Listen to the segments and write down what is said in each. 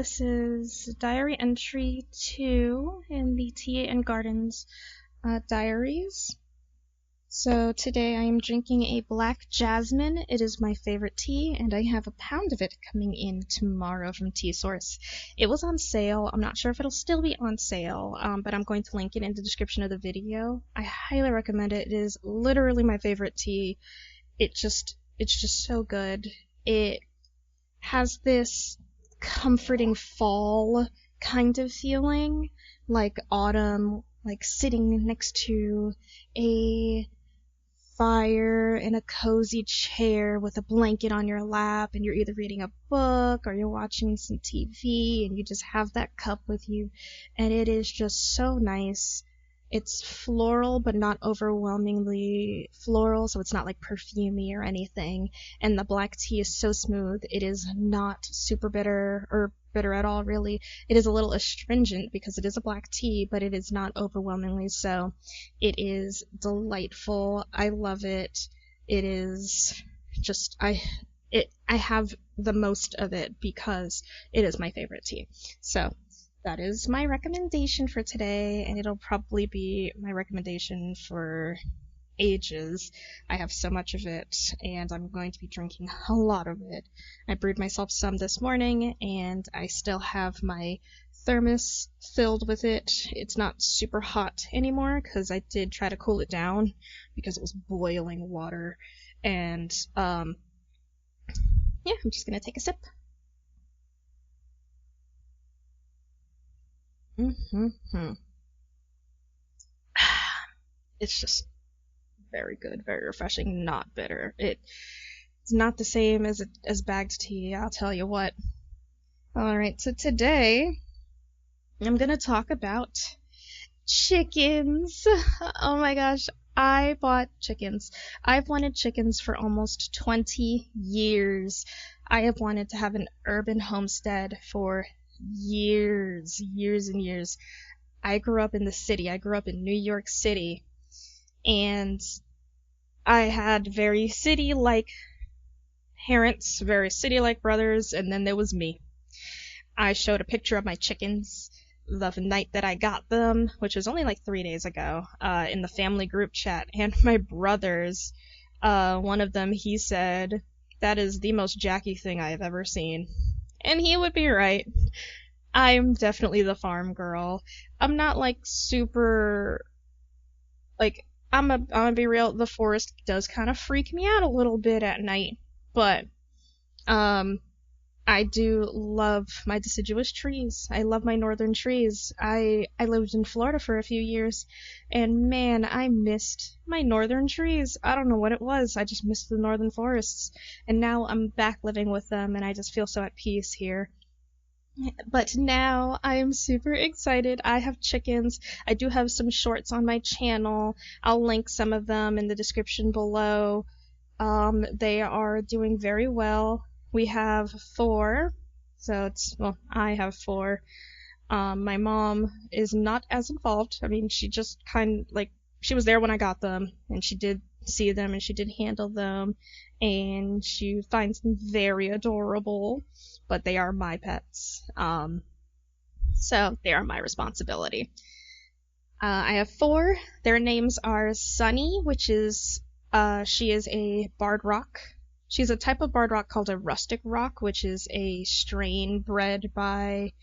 This is diary entry 2 in the Tea and Gardens diaries. So today I am drinking a black jasmine. It is my favorite tea, and I have a pound of it coming in tomorrow from Tea Source. It was on sale. I'm not sure if it'll still be on sale, but I'm going to link it in the description of the video. I highly recommend it. It is literally my favorite tea. It's just so good. It has this comforting fall kind of feeling, like autumn, like sitting next to a fire in a cozy chair with a blanket on your lap, and you're either reading a book or you're watching some TV and you just have that cup with you, and it is just so nice. It's floral, but not overwhelmingly floral, so it's not like perfumey or anything. And the black tea is so smooth. It is not super bitter or bitter at all, really. It is a little astringent because it is a black tea, but it is not overwhelmingly so. It is delightful. I love it. It is just, I have the most of it because it is my favorite tea. So that is my recommendation for today, and it'll probably be my recommendation for ages. I have so much of it, and I'm going to be drinking a lot of it. I brewed myself some this morning, and I still have my thermos filled with it. It's not super hot anymore because I did try to cool it down because it was boiling water. And yeah, I'm just gonna take a sip. It's just very good, very refreshing, not bitter. It's not the same as bagged tea, I'll tell you what. Alright, so today I'm gonna talk about chickens. Oh my gosh, I bought chickens. I've wanted chickens for almost 20 years. I have wanted to have an urban homestead for years and years. I grew up in the city. I grew up in New York City, and I had very city-like parents, very city-like brothers, and then there was me. I showed a picture of my chickens the night that I got them, which was only like 3 days ago, in the family group chat, and my brothers, one of them, he said, "That is the most Jackie thing I have ever seen." And he would be right. I'm definitely the farm girl. I'm not like super, like, I'm gonna be real, the forest does kind of freak me out a little bit at night, but I do love my deciduous trees. I love my northern trees. I lived in Florida for a few years, and man, I missed my northern trees. I don't know what it was. I just missed the northern forests, and now I'm back living with them, and I just feel so at peace here. But now I am super excited. I have chickens. I do have some shorts on my channel. I'll link some of them in the description below. They are doing very well. We have 4, so I have 4. My mom is not as involved. I mean, she just she was there when I got them, and she did see them, and she did handle them, and she finds them very adorable, but they are my pets. So they are my responsibility. I have 4. Their names are Sunny, which is, she is a barred rock. She's a type of barred rock called a rustic rock, which is a strain bred by,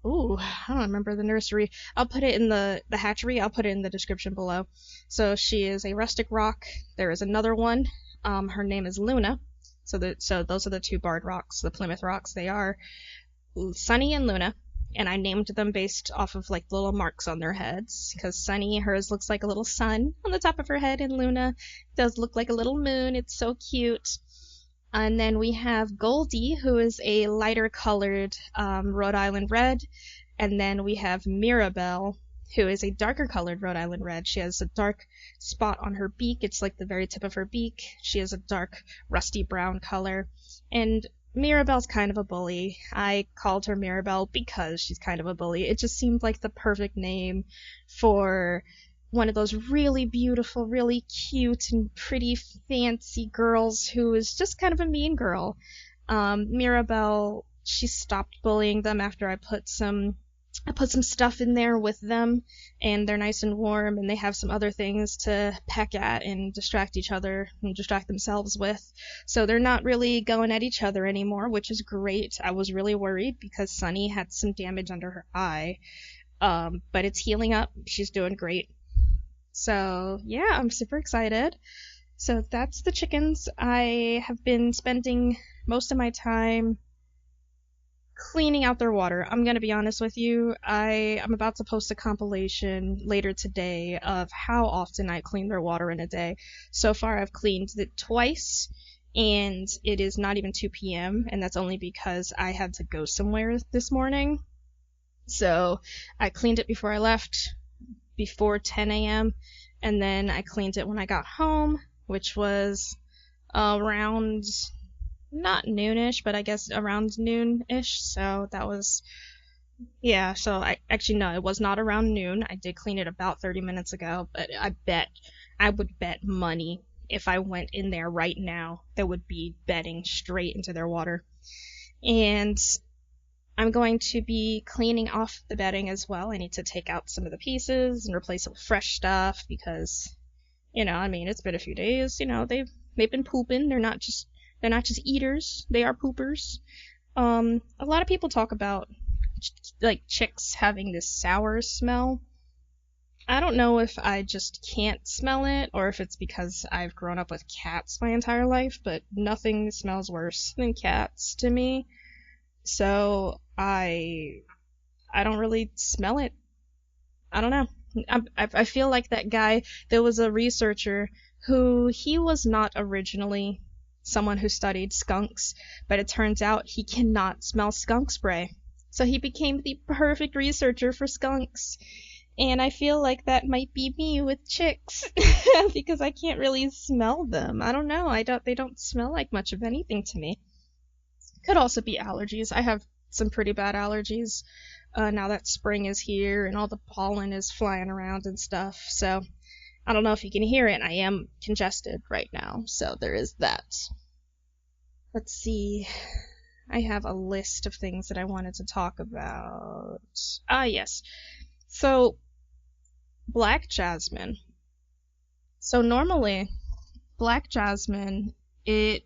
I don't remember the nursery. I'll put it in the hatchery. I'll put it in the description below. So she is a rustic rock. There is another one. Her name is Luna. So those are the 2 barred rocks, the Plymouth rocks. They are Sunny and Luna, and I named them based off of like little marks on their heads, because Sunny, hers looks like a little sun on the top of her head, and Luna does look like a little moon. It's so cute. And then we have Goldie, who is a lighter colored Rhode Island Red, and then we have Mirabelle, who is a darker colored Rhode Island Red. She has a dark spot on her beak. It's like the very tip of her beak. She has a dark rusty brown color, and Mirabelle's kind of a bully. I called her Mirabelle because she's kind of a bully. It just seemed like the perfect name for one of those really beautiful, really cute and pretty fancy girls who is just kind of a mean girl. Mirabelle, she stopped bullying them after I put some stuff in there with them, and they're nice and warm, and they have some other things to peck at and distract each other and distract themselves with. So they're not really going at each other anymore, which is great. I was really worried because Sunny had some damage under her eye, but it's healing up. She's doing great. So yeah, I'm super excited. So that's the chickens. I have been spending most of my time cleaning out their water. I'm gonna be honest with you. I'm about to post a compilation later today of how often I clean their water in a day. So far I've cleaned it twice, and it is not even 2 p.m., and that's only because I had to go somewhere this morning. So I cleaned it before I left, before 10 a.m., and then I cleaned it when I got home, which was around, not noonish, but I guess around noon-ish. So that was, yeah, so no, it was not around noon. I did clean it about 30 minutes ago, but I would bet money if I went in there right now, there would be bedding straight into their water. And I'm going to be cleaning off the bedding as well. I need to take out some of the pieces and replace it with fresh stuff because, I mean, it's been a few days. They've been pooping. They're not just eaters. They are poopers. A lot of people talk about like chicks having this sour smell. I don't know if I just can't smell it or if it's because I've grown up with cats my entire life, but nothing smells worse than cats to me. So I don't really smell it. I don't know. I feel like that guy, there was a researcher he was not originally someone who studied skunks, but it turns out he cannot smell skunk spray. So he became the perfect researcher for skunks. And I feel like that might be me with chicks because I can't really smell them. I don't know. They don't smell like much of anything to me. Could also be allergies. I have some pretty bad allergies now that spring is here and all the pollen is flying around and stuff. So I don't know if you can hear it. I am congested right now, so there is that. Let's see. I have a list of things that I wanted to talk about. Yes. So, black jasmine. So normally, black jasmine, it's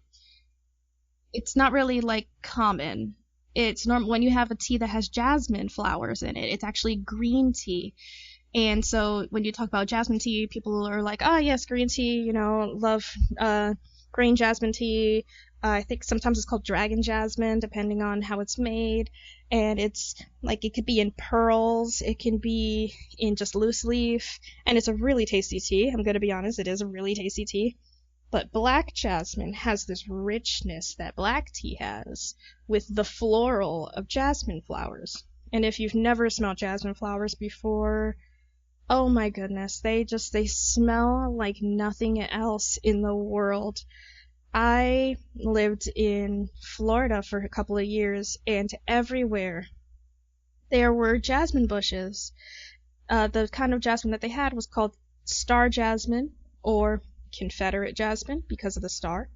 not really like common. It's normal when you have a tea that has jasmine flowers in it. It's actually green tea. And so when you talk about jasmine tea, people are like, oh yes, green tea, love green jasmine tea. I think sometimes it's called dragon jasmine, depending on how it's made. And it's like, it could be in pearls, it can be in just loose leaf, and it's a really tasty tea. I'm going to be honest, it is a really tasty tea. But black jasmine has this richness that black tea has with the floral of jasmine flowers. And if you've never smelled jasmine flowers before, oh my goodness, they smell like nothing else in the world. I lived in Florida for a couple of years, and everywhere there were jasmine bushes. The kind of jasmine that they had was called star jasmine or Confederate jasmine because of the star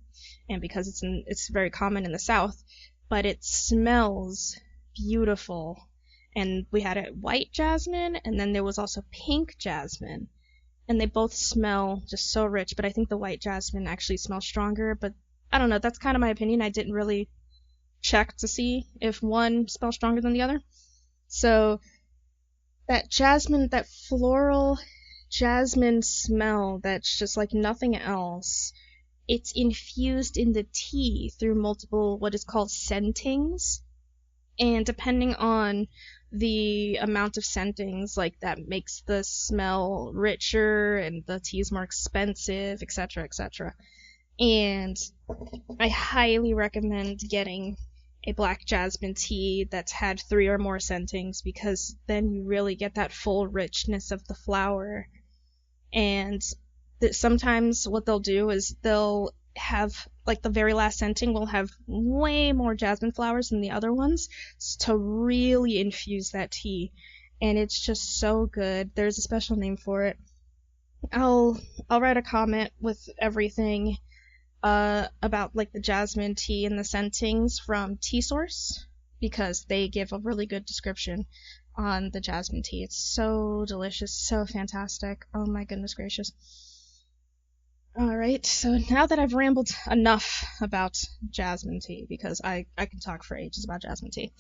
and because it's very common in the South, but it smells beautiful. And we had a white jasmine, and then there was also pink jasmine, and they both smell just so rich, but I think the white jasmine actually smells stronger. But I don't know, that's kind of my opinion. I didn't really check to see if one smells stronger than the other. So that jasmine, that floral jasmine smell that's just like nothing else, it's infused in the tea through multiple what is called scentings, and depending on the amount of scentings, like that makes the smell richer and the tea is more expensive, etc., etc. And I highly recommend getting a black jasmine tea that's had 3 or more scentings, because then you really get that full richness of the flower. And sometimes what they'll do is they'll have, like, the very last scenting will have way more jasmine flowers than the other ones to really infuse that tea, and it's just so good. There's a special name for it. I'll write a comment with everything about like the jasmine tea and the scentings from Tea Source. because they give a really good description on the jasmine tea. It's so delicious, so fantastic. Oh my goodness gracious. Alright, so now that I've rambled enough about jasmine tea, because I can talk for ages about jasmine tea,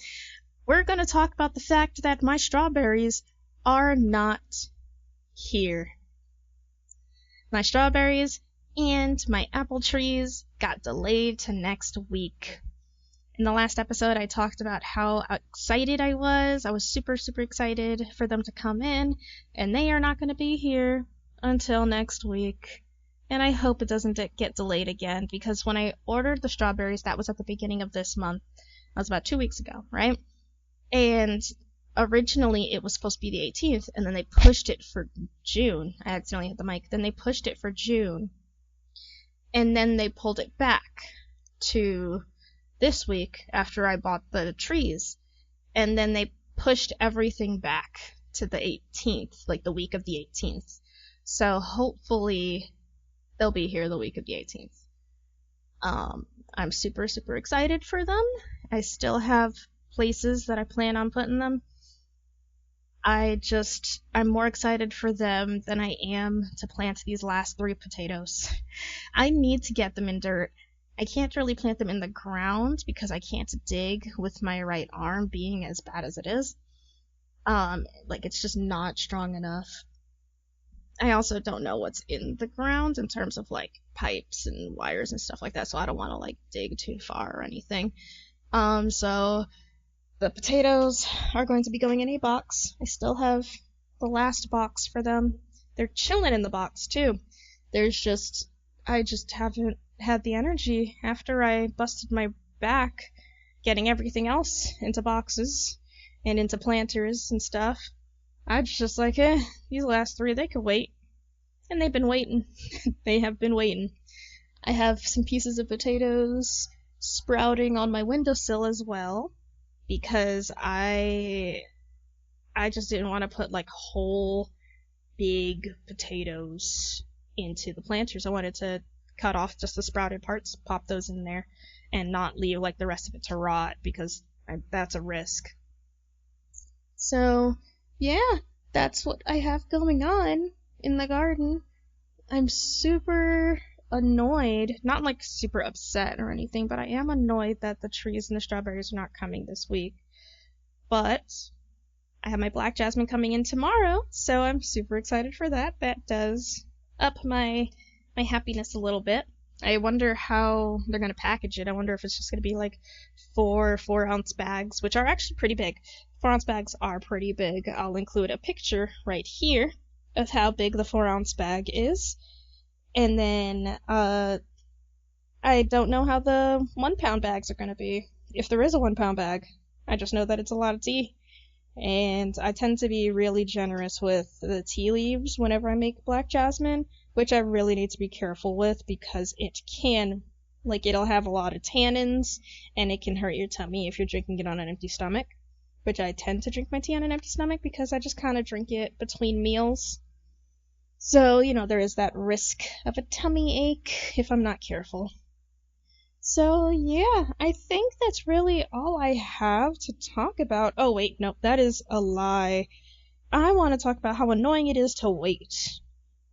we're going to talk about the fact that my strawberries are not here. My strawberries and my apple trees got delayed to next week. In the last episode, I talked about how excited I was. I was super, super excited for them to come in, and they are not going to be here until next week. And I hope it doesn't get delayed again, because when I ordered the strawberries, that was at the beginning of this month. That was about 2 weeks ago, right? And originally it was supposed to be the 18th, and then they pushed it for June. I accidentally hit the mic. Then they pushed it for June. And then they pulled it back to this week after I bought the trees. And then they pushed everything back to the 18th, like the week of the 18th. So hopefully they'll be here the week of the 18th. I'm super, super excited for them. I still have places that I plan on putting them. I'm more excited for them than I am to plant these last 3 potatoes. I need to get them in dirt. I can't really plant them in the ground because I can't dig with my right arm, being as bad as it is. It's just not strong enough. I also don't know what's in the ground in terms of like pipes and wires and stuff like that, so I don't want to like dig too far or anything. So the potatoes are going to be going in a box. I still have the last box for them. They're chilling in the box too. I just haven't had the energy after I busted my back getting everything else into boxes and into planters and stuff. I was just like, these last 3, they could wait. And they've been waiting. They have been waiting. I have some pieces of potatoes sprouting on my windowsill as well, because I just didn't want to put like whole big potatoes into the planters. I wanted to cut off just the sprouted parts, pop those in there, and not leave like the rest of it to rot, because that's a risk. So yeah, that's what I have going on in the garden. I'm super annoyed, not like super upset or anything, but I am annoyed that the trees and the strawberries are not coming this week. But I have my black jasmine coming in tomorrow, so I'm super excited for that. That does up my happiness a little bit. I wonder how they're going to package it. I wonder if it's just going to be like 4-ounce bags, which are actually pretty big. 4-ounce bags are pretty big. I'll include a picture right here of how big the 4-ounce bag is. And then I don't know how the 1-pound bags are going to be, if there is a 1-pound bag. I just know that it's a lot of tea. And I tend to be really generous with the tea leaves whenever I make black jasmine, which I really need to be careful with, because it'll have a lot of tannins, and it can hurt your tummy if you're drinking it on an empty stomach, which I tend to drink my tea on an empty stomach because I just kind of drink it between meals. So, there is that risk of a tummy ache if I'm not careful. So, yeah, I think that's really all I have to talk about. Oh, wait, no, that is a lie. I want to talk about how annoying it is to wait.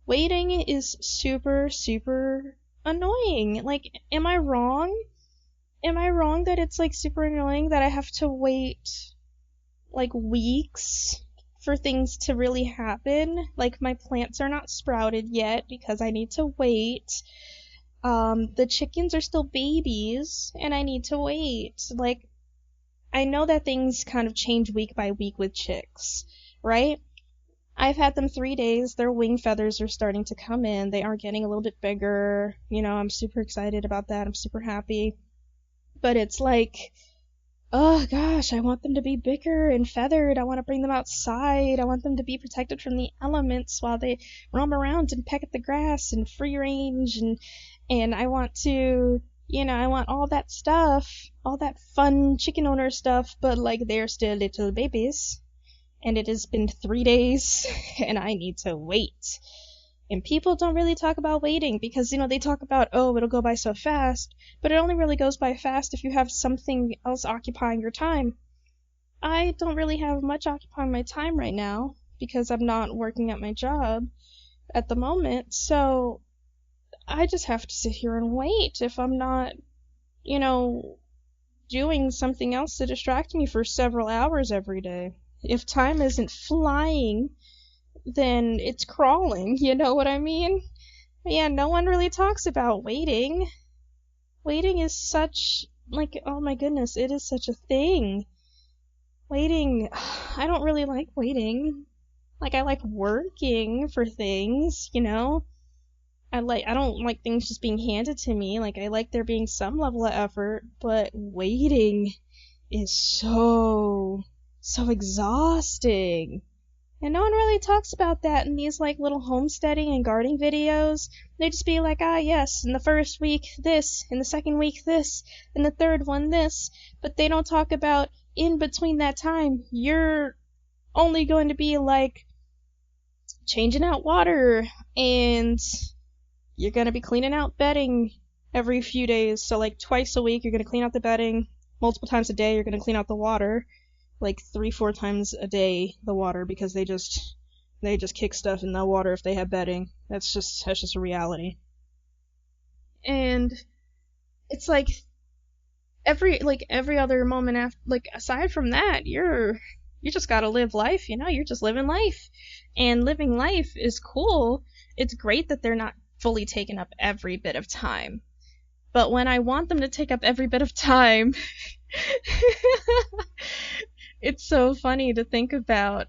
Waiting is super, super annoying. Like, am I wrong? Am I wrong that it's, like, super annoying that I have to wait, like, weeks for things to really happen? Like, my plants are not sprouted yet because I need to wait. The chickens are still babies, and I need to wait. Like, I know that things kind of change week by week with chicks, right? I've had them 3 days. Their wing feathers are starting to come in. They are getting a little bit bigger. I'm super excited about that. I'm super happy. But it's like, oh gosh, I want them to be bigger and feathered. I want to bring them outside. I want them to be protected from the elements while they roam around and peck at the grass and free range, and I want to, I want all that stuff, all that fun chicken owner stuff, but like they're still little babies, and it has been 3 days, and I need to wait. And people don't really talk about waiting because, they talk about, oh, it'll go by so fast, but it only really goes by fast if you have something else occupying your time. I don't really have much occupying my time right now because I'm not working at my job at the moment, so I just have to sit here and wait if I'm not, you know, doing something else to distract me for several hours every day. If time isn't flying, then it's crawling, you know what I mean? Yeah, no one really talks about waiting. Waiting is such, like, oh my goodness, it is such a thing. Waiting, I don't really like waiting. Like, I like working for things, I don't like things just being handed to me. Like, I like there being some level of effort, but waiting is so exhausting. And no one really talks about that in these, like, little homesteading and gardening videos. They just be like, yes, in the first week, this, in the second week, this, in the third one, this. But they don't talk about, in between that time, you're only going to be, like, changing out water, and you're going to be cleaning out bedding every few days. So, like, twice a week, you're going to clean out the bedding. Multiple times a day, you're going to clean out the water. Like 3-4 times a day, the water, because they just kick stuff in the water if they have bedding. That's just a reality. And it's like every other moment after, like, aside from that, you just gotta live life, you're just living life. And living life is cool. It's great that they're not fully taking up every bit of time. But when I want them to take up every bit of time, it's so funny to think about.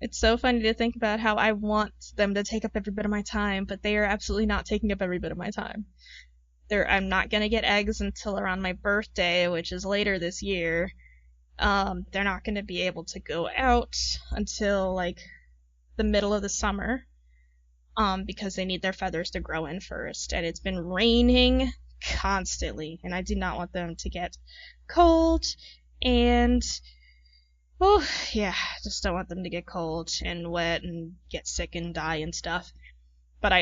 It's so funny to think about how I want them to take up every bit of my time, but they are absolutely not taking up every bit of my time. I'm not gonna get eggs until around my birthday, which is later this year. They're not gonna be able to go out until, like, the middle of the summer, because they need their feathers to grow in first. And it's been raining constantly, and I do not want them to get cold, and oh, yeah, just don't want them to get cold and wet and get sick and die and stuff. But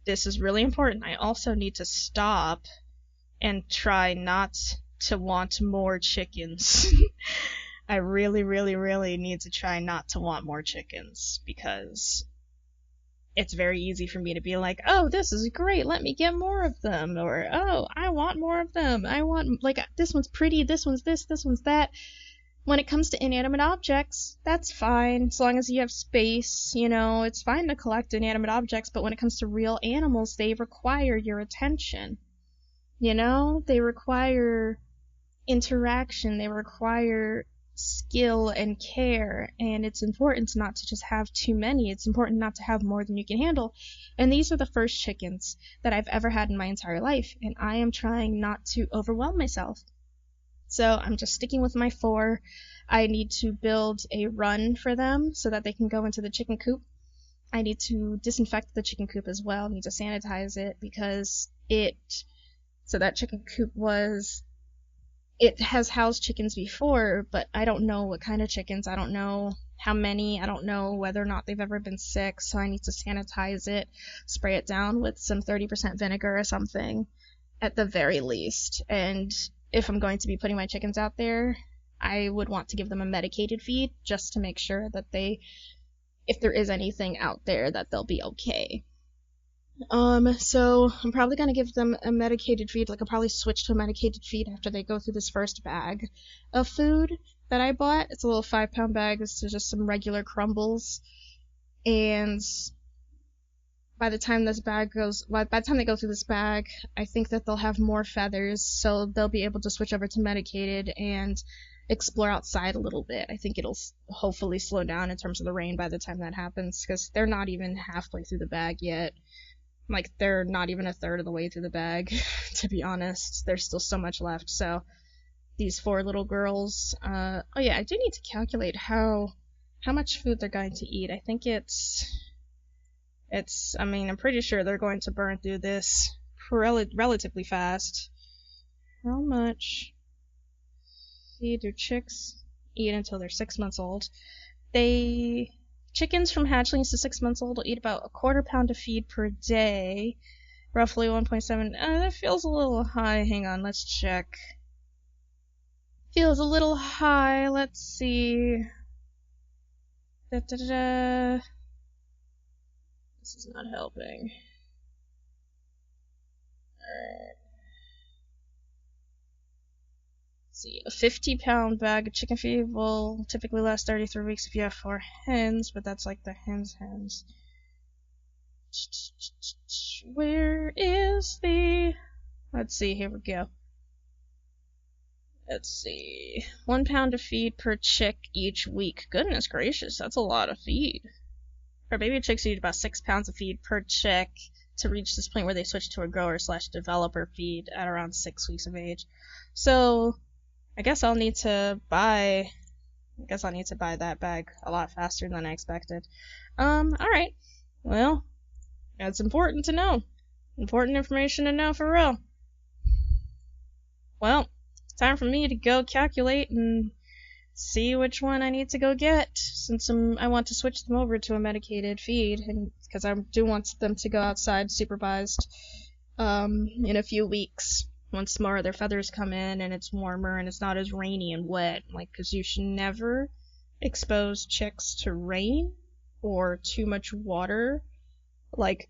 this is really important, I also need to stop and try not to want more chickens. I really, really, really need to try not to want more chickens, because it's very easy for me to be like, oh, this is great, let me get more of them, or, oh, I want more of them, I want, like, this one's pretty, this one's this one's that. When it comes to inanimate objects, that's fine, as long as you have space, it's fine to collect inanimate objects, but when it comes to real animals, they require your attention, they require interaction, they require skill and care, and it's important not to just have too many, it's important not to have more than you can handle. And these are the first chickens that I've ever had in my entire life, and I am trying not to overwhelm myself. So I'm just sticking with my 4. I need to build a run for them so that they can go into the chicken coop. I need to disinfect the chicken coop as well. I need to sanitize it because that chicken coop it has housed chickens before, but I don't know what kind of chickens. I don't know how many. I don't know whether or not they've ever been sick, so I need to sanitize it, spray it down with some 30% vinegar or something at the very least. And if I'm going to be putting my chickens out there, I would want to give them a medicated feed just to make sure that if there is anything out there, that they'll be okay. So I'm probably gonna give them a medicated feed. Like, I'll probably switch to a medicated feed after they go through this first bag of food that I bought. It's a little 5-pound bag. It's just some regular crumbles. And by the time they go through this bag, I think that they'll have more feathers, so they'll be able to switch over to medicated and explore outside a little bit. I think it'll hopefully slow down in terms of the rain by the time that happens, because they're not even halfway through the bag yet. Like, they're not even a third of the way through the bag, to be honest. There's still so much left. So these 4 little girls, oh yeah, I do need to calculate how much food they're going to eat. I think I'm pretty sure they're going to burn through this relatively fast. How much feed do chicks eat until they're 6 months old? They Chickens from hatchlings to 6 months old will eat about a quarter pound of feed per day, roughly 1.7. That feels a little high. Hang on, let's check. Feels a little high. Let's see. This is not helping. Alright. See, a 50-pound bag of chicken feed will typically last 33 weeks if you have 4 hens, but that's like the hens. Where is the... Let's see, here we go. Let's see. 1 pound of feed per chick each week. Goodness gracious, that's a lot of feed. Our baby chicks eat about 6 pounds of feed per chick to reach this point where they switch to a grower/developer feed at around 6 weeks of age. So, I guess I'll need to buy that bag a lot faster than I expected. Alright. Well, that's important to know. Important information to know for real. Well, it's time for me to go calculate and see which one I need to go get, since I want to switch them over to a medicated feed, and because I do want them to go outside supervised in a few weeks. Once more their feathers come in and it's warmer and it's not as rainy and wet, because you should never expose chicks to rain or too much water, like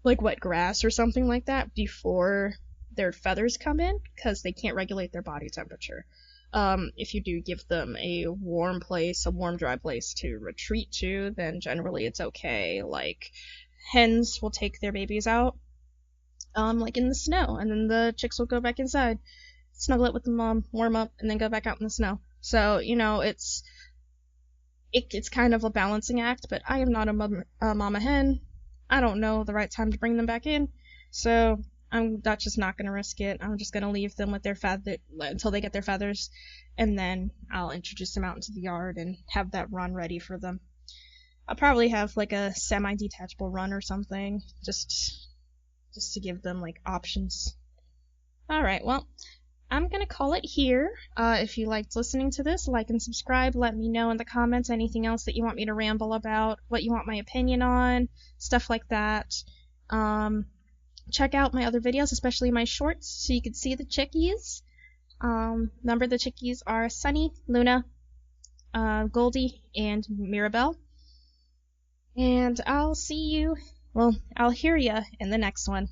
wet grass or something like that, before their feathers come in, because they can't regulate their body temperature. If you do give them a warm dry place to retreat to, then generally it's okay. Like, hens will take their babies out in the snow, and then the chicks will go back inside, snuggle it with the mom, warm up, and then go back out in the snow. So, it's kind of a balancing act, but I am not a mama hen. I don't know the right time to bring them back in, so I'm just not going to risk it. I'm just going to leave them with their until they get their feathers, and then I'll introduce them out into the yard and have that run ready for them. I'll probably have a semi-detachable run or something, just to give them options. Alright, well, I'm gonna call it here. If you liked listening to this, like and subscribe. Let me know in the comments anything else that you want me to ramble about, what you want my opinion on, stuff like that. Check out my other videos, especially my shorts, so you can see the chickies. Number of the chickies are Sunny, Luna, Goldie, and Mirabelle. And I'll hear ya in the next one.